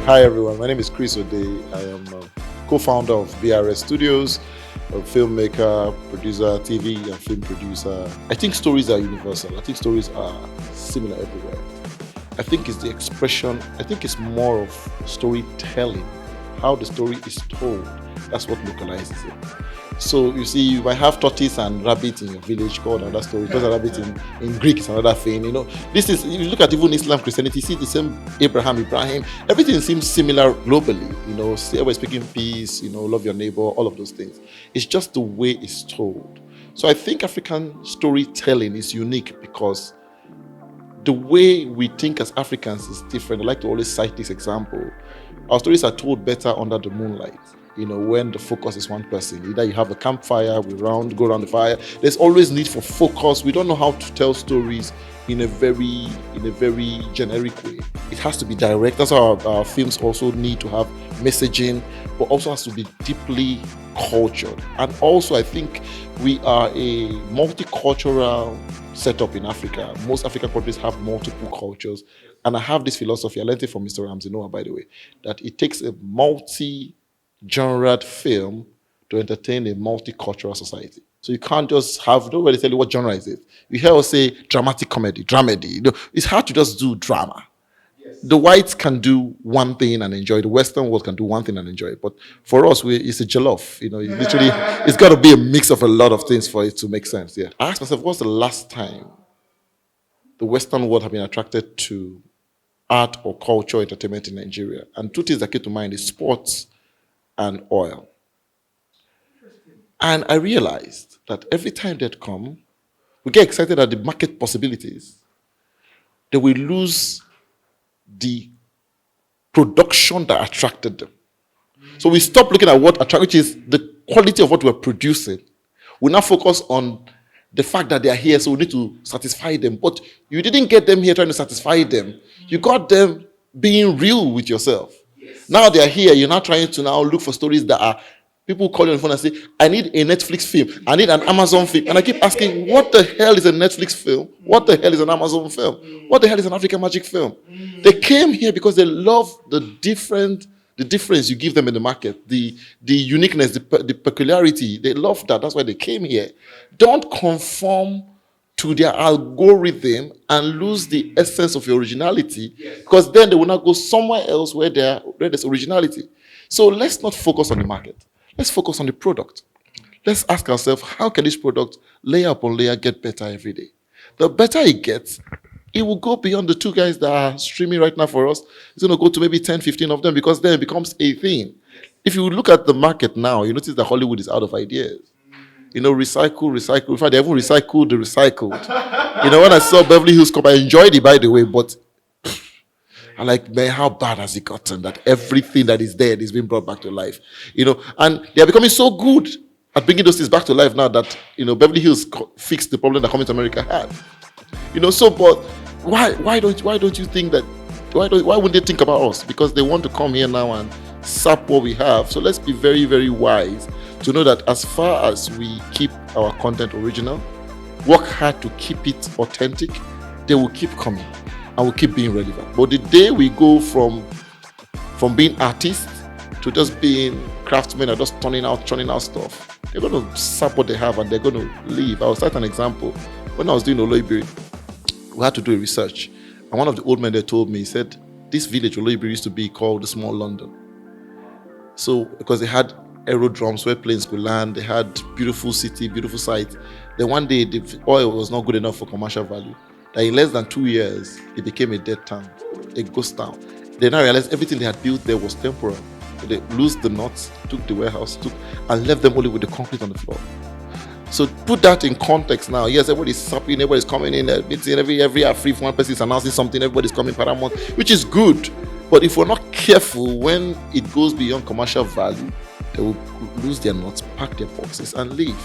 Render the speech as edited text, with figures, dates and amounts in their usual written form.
Hi everyone, my name is Chris Odeh. I am a co-founder of BRS Studios, a filmmaker, producer, TV and film producer. I think stories are universal. I think stories are similar everywhere. I think it's the expression, I think it's more of storytelling, how the story is told. That's what localizes it. So you see, you might have tortoise and rabbit in your village called another story. Tortoise and rabbit in Greek is another thing. This is, if you look at even Islam, Christianity, see the same Ibrahim. Everything seems similar globally. Everybody's speaking peace, love your neighbor, all of those things. It's just the way it's told. So I think African storytelling is unique because the way we think as Africans is different. I like to always cite this example. Our stories are told better under the moonlight. When the focus is one person. Either you have a campfire, go around the fire. There's always need for focus. We don't know how to tell stories in a very generic way. It has to be direct. That's how our films also need to have messaging, but also has to be deeply cultured. And also, I think we are a multicultural setup in Africa. Most African countries have multiple cultures. And I have this philosophy, I learned it from Mr. Ramsey, Nouah, by the way, that it takes a multi-genred film to entertain a multicultural society. So you can't just have, nobody tell you what genre is it. You hear us say dramatic comedy, dramedy. It's hard to just do drama. Yes. The whites can do one thing and enjoy it. The Western world can do one thing and enjoy it. But for us, it's a jollof. It's got to be a mix of a lot of things for it to make sense. Yeah. I asked myself, what's the last time the Western world have been attracted to art or culture, entertainment in Nigeria? And two things that came to mind is sports and oil. And I realized that every time they'd come, we get excited at the market possibilities. Then we lose the production that attracted them. So we stop looking at what attracted, which is the quality of what we're producing. We now focus on the fact that they are here, so we need to satisfy them. But you didn't get them here trying to satisfy them. You got them being real with yourself. Now they are here, you're now trying to now look for stories that are, people call you on the phone and say, I need a Netflix film, I need an Amazon film. And I keep asking, what the hell is a Netflix film? What the hell is an Amazon film? What the hell is an African Magic film? They came here because they love the difference you give them in the market, the uniqueness, the peculiarity. They love that. That's why they came here. Don't conform to their algorithm and lose the essence of your originality, because then they will not go somewhere else where there's originality. So let's not focus on the market. Let's focus on the product. Let's ask ourselves, how can this product, layer upon layer, get better every day? The better it gets, it will go beyond the two guys that are streaming right now for us. It's going to go to maybe 10, 15 of them, because then it becomes a thing. If you look at the market now, you notice that Hollywood is out of ideas. Recycle. In fact, they even recycled the recycled. When I saw Beverly Hills Cop, I enjoyed it, by the way, but I'm like, man, how bad has it gotten that everything that is dead is being brought back to life? And they are becoming so good at bringing those things back to life now that, Beverly Hills fixed the problem that Coming to America had. But why don't you think that, why wouldn't they think about us? Because they want to come here now and sap what we have. So let's be very, very wise to know that as far as we keep our content original, work hard to keep it authentic, they will keep coming and will keep being relevant. But the day we go from being artists to just being craftsmen or just turning out stuff, they're going to sap what they have and they're going to leave. I'll cite an example. When I was doing Oloibiri, we had to do a research. And one of the old men there told me, he said, this village, Oloibiri, used to be called the Small London. So, because they had aerodromes where planes could land, they had beautiful city, beautiful sites. Then one day, the oil was not good enough for commercial value. That in less than 2 years, it became a dead town, a ghost town. They now realized everything they had built there was temporary. So they loosed the nuts, took the warehouse, and left them only with the concrete on the floor. So put that in context now. Yes, everybody's sapping, everybody's coming in, meeting every free. If one person is announcing something, everybody's coming paramount, which is good. But if we're not careful, when it goes beyond commercial value, they will lose their nuts, pack their boxes, and leave.